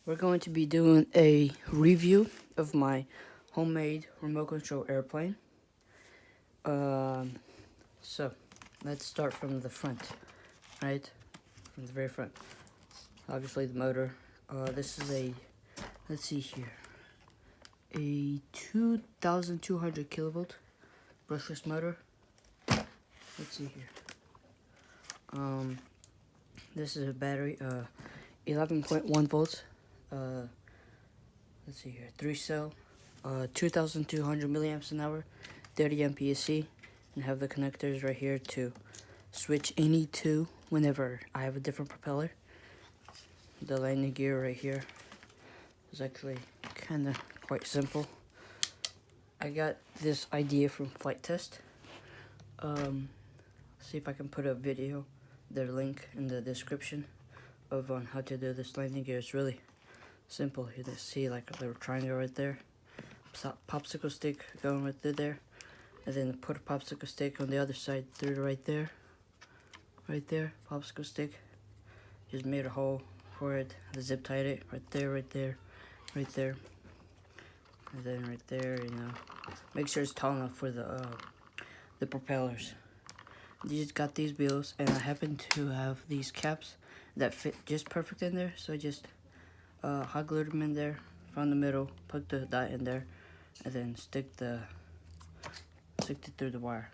We're going to be doing a review of my homemade remote control airplane. So let's start from the front, right? From the very front. Obviously the motor. This is let's see here, a 2,200 kilovolt brushless motor. Let's see here. This is a battery, 11.1 volts. Let's see here, 3 cell, 2,200 milliamps an hour, 30 MPSC, and have the connectors right here to switch any two whenever I have a different propeller. The landing gear right here is actually kind of quite simple. I got this idea from Flight Test. See if I can put a video, their link in the description of on how to do this landing gear. It's really simple. You just see like a little triangle right there, popsicle stick going right through there, and then put a popsicle stick on the other side through right there, popsicle stick. Just made a hole for it, zip tied it right there, and then right there. Make sure it's tall enough for the propellers. These got these wheels, and I happen to have these caps that fit just perfect in there, so I just hot glued them in there from the middle, put the dot in there, and then stick it through the wire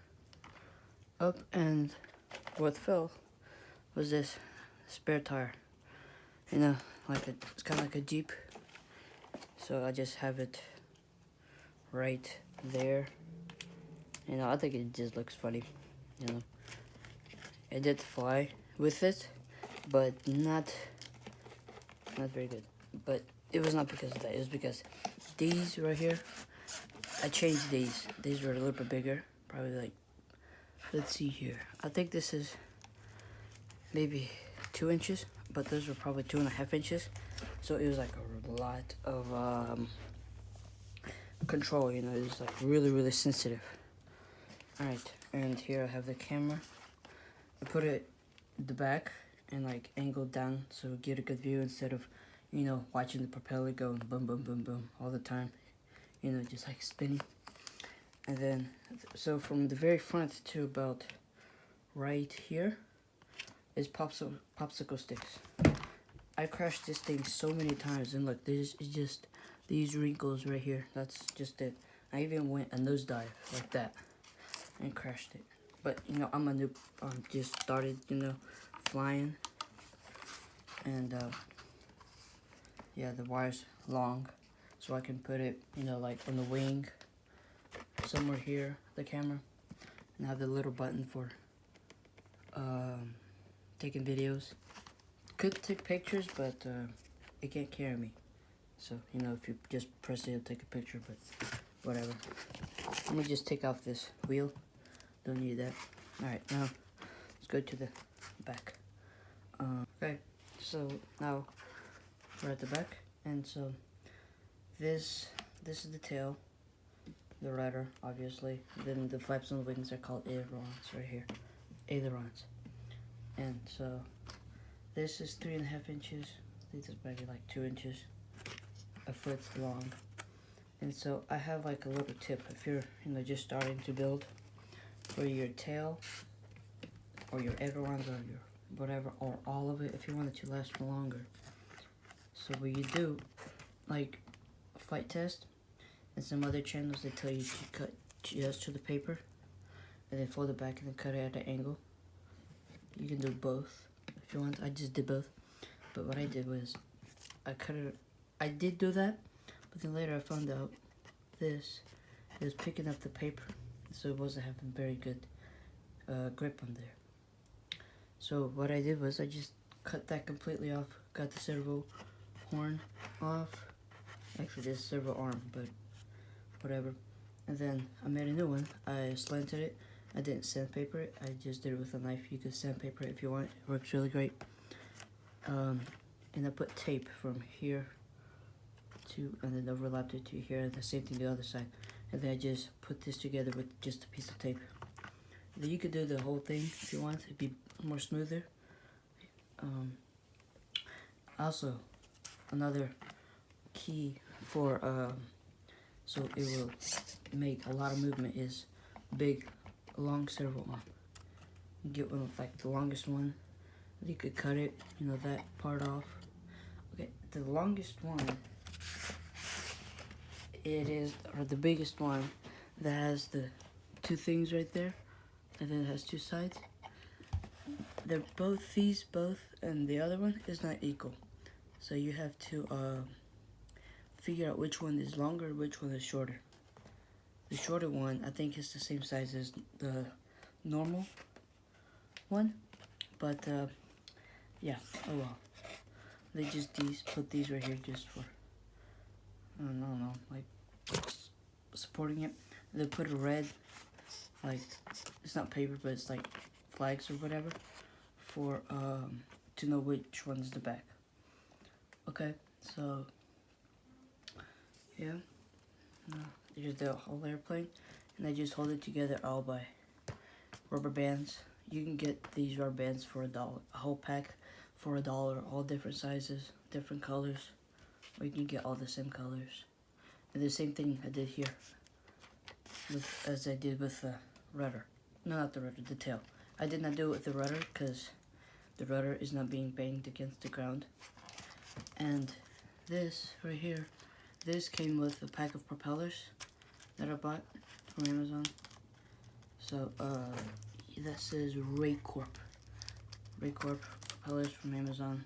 up. And what fell was this spare tire, it's kind of like a Jeep, so I just have it right there. I think it just looks funny. I did fly with it, but not very good. But it was not because of that. It was because these right here, I changed these. These were a little bit bigger, probably like, let's see here. I think this is maybe 2 inches, but those were probably 2.5 inches. So it was like a lot of control. It was like really, really sensitive. All right, and here I have the camera. I put it in the back and like angled down so we get a good view instead of, watching the propeller going boom, boom, boom, boom all the time. Just like spinning. And then, so from the very front to about right here is popsicle sticks. I crashed this thing so many times, and look, this is just these wrinkles right here. That's just it. I even went a nosedive like that and crashed it. But I'm a noob. Just started, flying, and yeah, the wire's long, so I can put it, like on the wing, somewhere here, the camera, and have the little button for taking videos. Could take pictures, but it can't carry me. So if you just press it, it'll take a picture. But whatever. Let me just take off this wheel. Don't need that. Alright, now let's go to the back. Okay, so now we're at the back, and so this is the tail, the rudder, obviously. Then the flaps on the wings are called ailerons right here, ailerons. And so this is 3.5 inches. I think this might be like 2 inches, a foot long. And so I have like a little tip if you're just starting to build, for your tail or your ailerons or your whatever, or all of it, if you want it to last for longer. So what you do, like Flight Test and some other channels, they tell you to cut just to the paper and then fold it back and then cut it at an angle. You can do both if you want. I just did both, but what I did was I cut it. I did do that, but then later I found out it was picking up the paper, so it wasn't having very good grip on there. So what I did was I just cut that completely off, got the servo horn off. Actually, there's a servo arm, but whatever. And then I made a new one. I slanted it. I didn't sandpaper it. I just did it with a knife. You could sandpaper it if you want. It works really great. And I put tape from here to, and then overlapped it to here, and the same thing the other side. And then I just put this together with just a piece of tape. Then you could do the whole thing if you want. It'd be more smoother. Also, another key for so it will make a lot of movement is big long servo arm. You get one with like the longest one. You could cut it, you know, that part off. Okay, the longest one, it is, or the biggest one that has the two things right there, and then it has two sides. They're both, these both, and the other one is not equal. So you have to figure out which one is longer, which one is shorter. The shorter one, I think, is the same size as the normal one, but yeah, oh well. They just put these right here just for, I don't know, like supporting it. They put a red, like, it's not paper, but it's like flags or whatever, for to know which one's the back. Okay, so yeah, here's the whole airplane, and I just hold it together all by rubber bands. You can get these rubber bands for $1, a whole pack for $1, all different sizes, different colors, or you can get all the same colors. And the same thing I did here, as I did with the rudder. No, not the rudder, the tail. I did not do it with the rudder because the rudder is not being banged against the ground. And this right here, this came with a pack of propellers that I bought from Amazon. So that says Raycorp propellers from Amazon.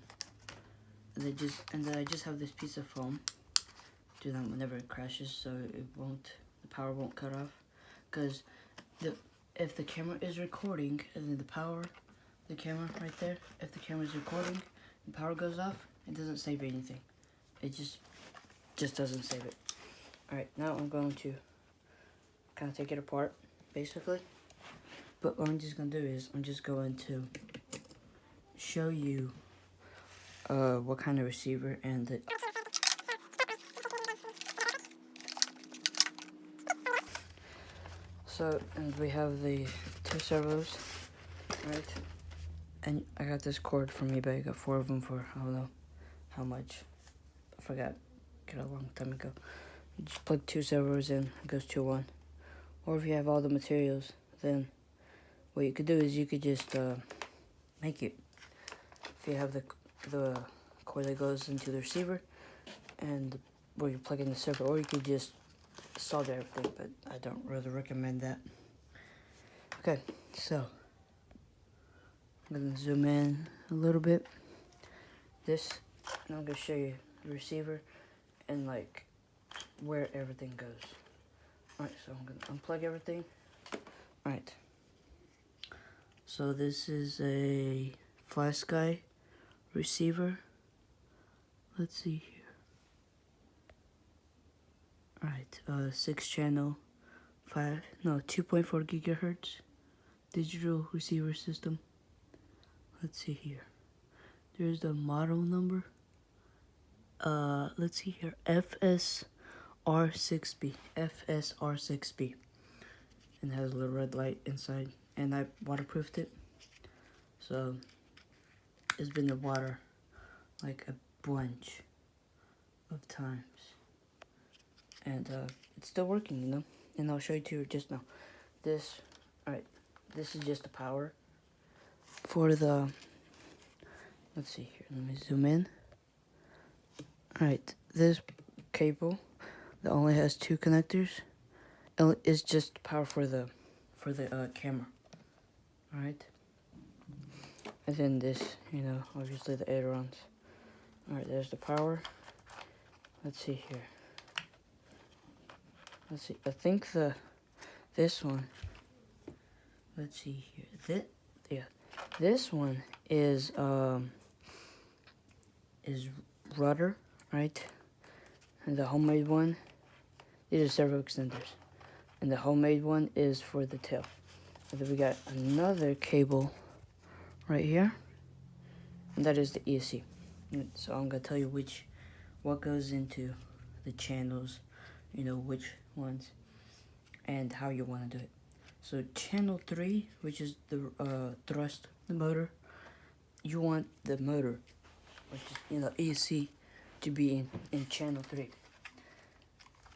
And then I just have this piece of foam do that whenever it crashes, so the power won't cut off. Because if the camera is recording and then the camera right there, if the camera is recording, the power goes off, it doesn't save anything. It just doesn't save it. Alright, now I'm going to kind of take it apart, basically. But what I'm just going to do is I'm just going to show you what kind of receiver and the... So, and we have the two servos, right? And I got this cord from eBay. I got 4 of them for, I don't know how much. I forgot. Got a long time ago. You just plug 2 servos in, it goes to 1. Or if you have all the materials, then what you could do is you could just make it. If you have the cord that goes into the receiver and where you plug in the servo, or you could just solder everything, but I don't really recommend that. Okay, so I'm gonna zoom in a little bit. And I'm gonna show you the receiver and like where everything goes. Alright, so I'm gonna unplug everything. Alright. So this is a FlySky receiver. Let's see here. Alright, 6 channel, 2.4 gigahertz digital receiver system. Let's see here. There's the model number. Let's see here. FSR6B. FSR6B. And it has a little red light inside. And I waterproofed it. So it's been in water like a bunch of times. And it's still working, you know. And I'll show you to you just now. This is just the power for the, let's see here, let me zoom in. Alright, this cable that only has 2 connectors is just power for the camera. Alright. And then this, you know, obviously the ailerons. Alright, there's the power. Let's see here. Let's see, I think this one, let's see here, this one is rudder, right? And the homemade one, these are servo extenders. And the homemade one is for the tail. And then we got another cable right here, and that is the ESC. So I'm gonna tell you what goes into the channels, you know, which ones, and how you want to do it. So channel 3, which is the the motor, you want the motor, which is, you know, ESC, to be in channel 3.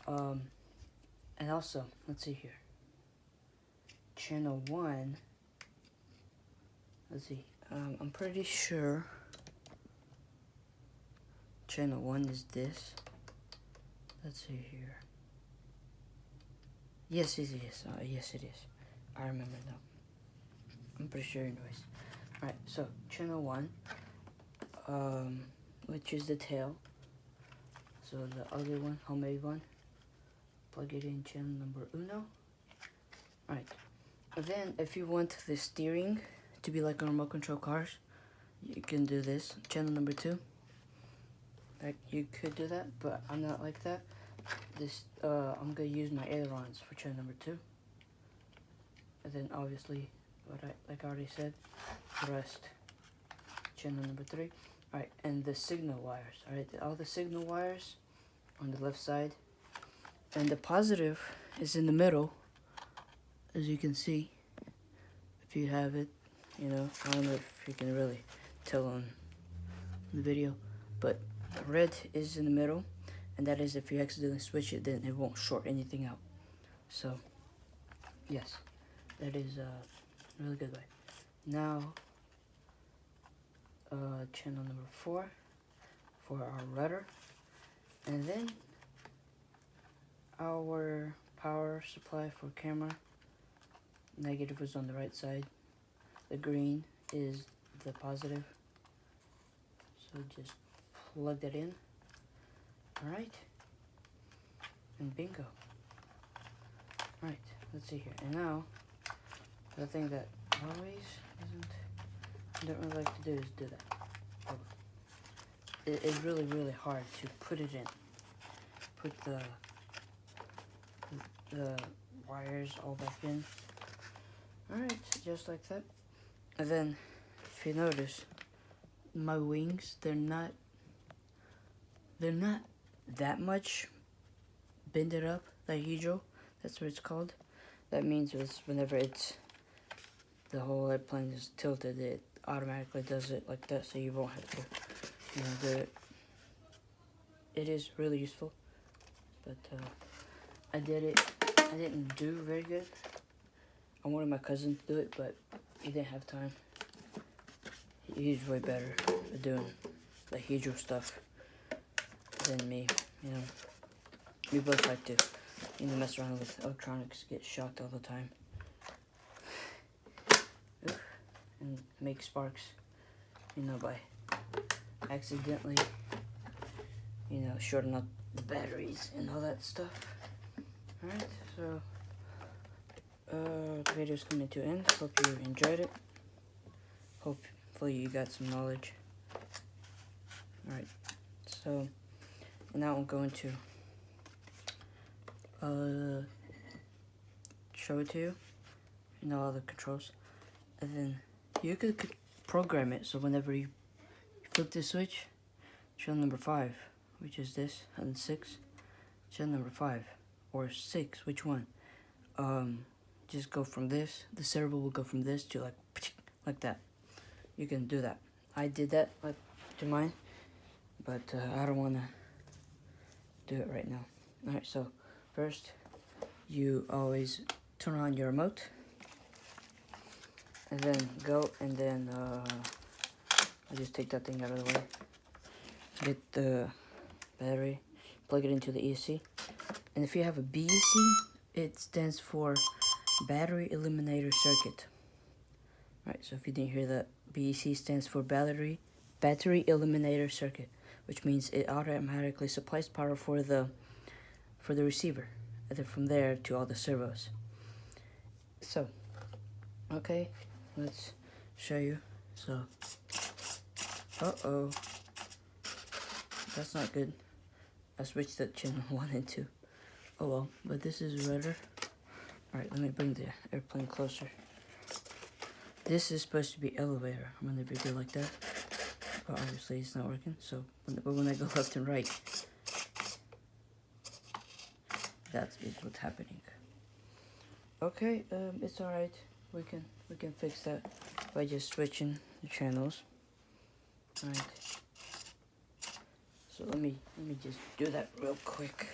And also, let's see here. Channel 1, let's see, I'm pretty sure channel 1 is this. Let's see here. Yes, yes, yes, it is. I remember now. I'm pretty sure anyways. Alright, so channel 1, which is the tail. So the other one, homemade one, plug it in channel number uno. Alright, then if you want the steering to be like a remote control cars, you can do this, channel number 2. Like, you could do that, but I'm not like that. This, I'm gonna use my ailerons for channel number 2. And then obviously, like I already said, the rest, channel number 3. Alright, and the signal wires. Alright, all the signal wires on the left side. And the positive is in the middle, as you can see. If you have it, you know, I don't know if you can really tell on the video, but red is in the middle, and that is if you accidentally switch it, then it won't short anything out. So, yes, that is a really good way. Now, channel number 4 for our rudder, and then our power supply for camera. Negative is on the right side. The green is the positive. So just plug that in. Alright. And bingo. Alright, let's see here. And now, the thing that always don't really like to do is do that. It's really, really hard to put it in. Put the wires all back in. Alright, just like that. And then, if you notice, my wings, they're not that much bended up, dihedral, that's what it's called. That means it's whenever the whole airplane is tilted, it automatically does it like that, so you won't have to, you know, do it. It is really useful, but I did it. I didn't do very good. I wanted my cousin to do it, but he didn't have time. He's way better at doing the hedral stuff than me. You know, we both like to, you know, mess around with electronics, get shocked all the time, and make sparks, you know, by accidentally, you know, shorting out the batteries and all that stuff. Alright, so the video's coming to an end. Hope you enjoyed it. Hopefully you got some knowledge. Alright, so now I'm going to show it to you, all the controls, and then you could program it so whenever you flip this switch, channel number 5, which is this, and 6, channel number 5 or 6, which one? Just go from this. The servo will go from this to like that. You can do that. I did that to mine, but I don't want to do it right now. Alright, so first you always turn on your remote, and then go, and then I'll just take that thing out of the way. Get the battery, plug it into the ESC, and if you have a BEC, it stands for Battery Eliminator Circuit. Alright, so if you didn't hear that, BEC stands for Battery Eliminator Circuit, which means it automatically supplies power for the receiver, and then from there to all the servos. So, okay, let's show you. So, that's not good. I switched that channel 1 and 2. Oh well, but this is rudder. Alright, let me bring the airplane closer. This is supposed to be elevator. I'm gonna do like that. But obviously it's not working, so when I go left and right, that is what's happening. Okay, it's alright. We can fix that by just switching the channels. Alright. So let me just do that real quick.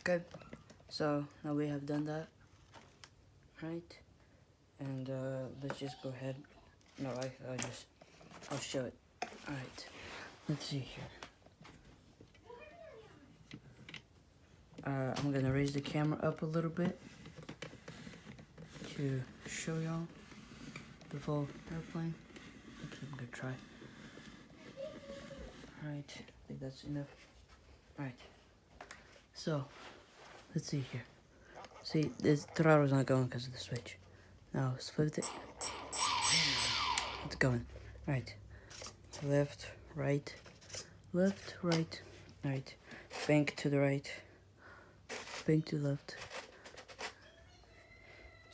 Good. So now we have done that, right? And let's just go ahead. No, I'll show it. All right. Let's see here. I'm gonna raise the camera up a little bit to show y'all the full airplane. Actually, I'm gonna try. All right. I think that's enough. All right. So, let's see here. See, this throttle's not going because of the switch. Now, let's flip it. It's going. Right. Left, right. Left, right. Right. Bank to the right. Bank to the left.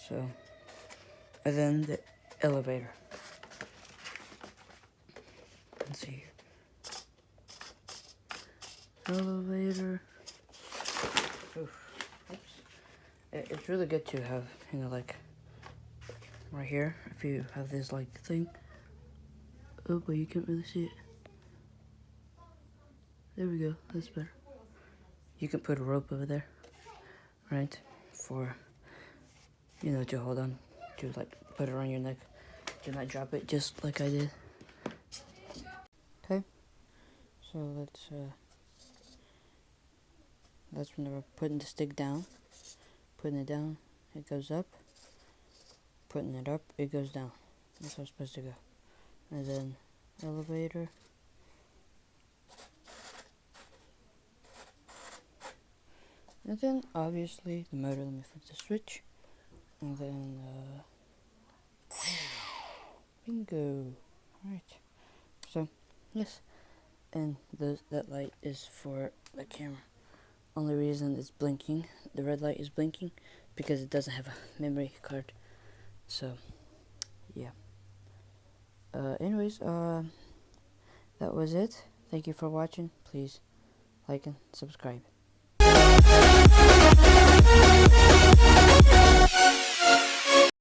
So, and then the elevator. Let's see here. Elevator. Oof. Oops. It's really good to have, you know, like right here. If you have this like thing. Oh, but you can't really see it. There we go. That's better. You can put a rope over there, right? For, you know, to hold on, to like put it around your neck, to not drop it, just like I did. Okay. So that's when we're putting the stick down. Putting it down, it goes up. Putting it up, it goes down. That's how it's supposed to go. And then elevator. And then obviously the motor. Let me flip the switch. And then bingo. Alright. So yes. And that light is for the camera. Only reason it's blinking, the red light is blinking, because it doesn't have a memory card. So yeah. Anyways, that was it. Thank you for watching. Please like and subscribe.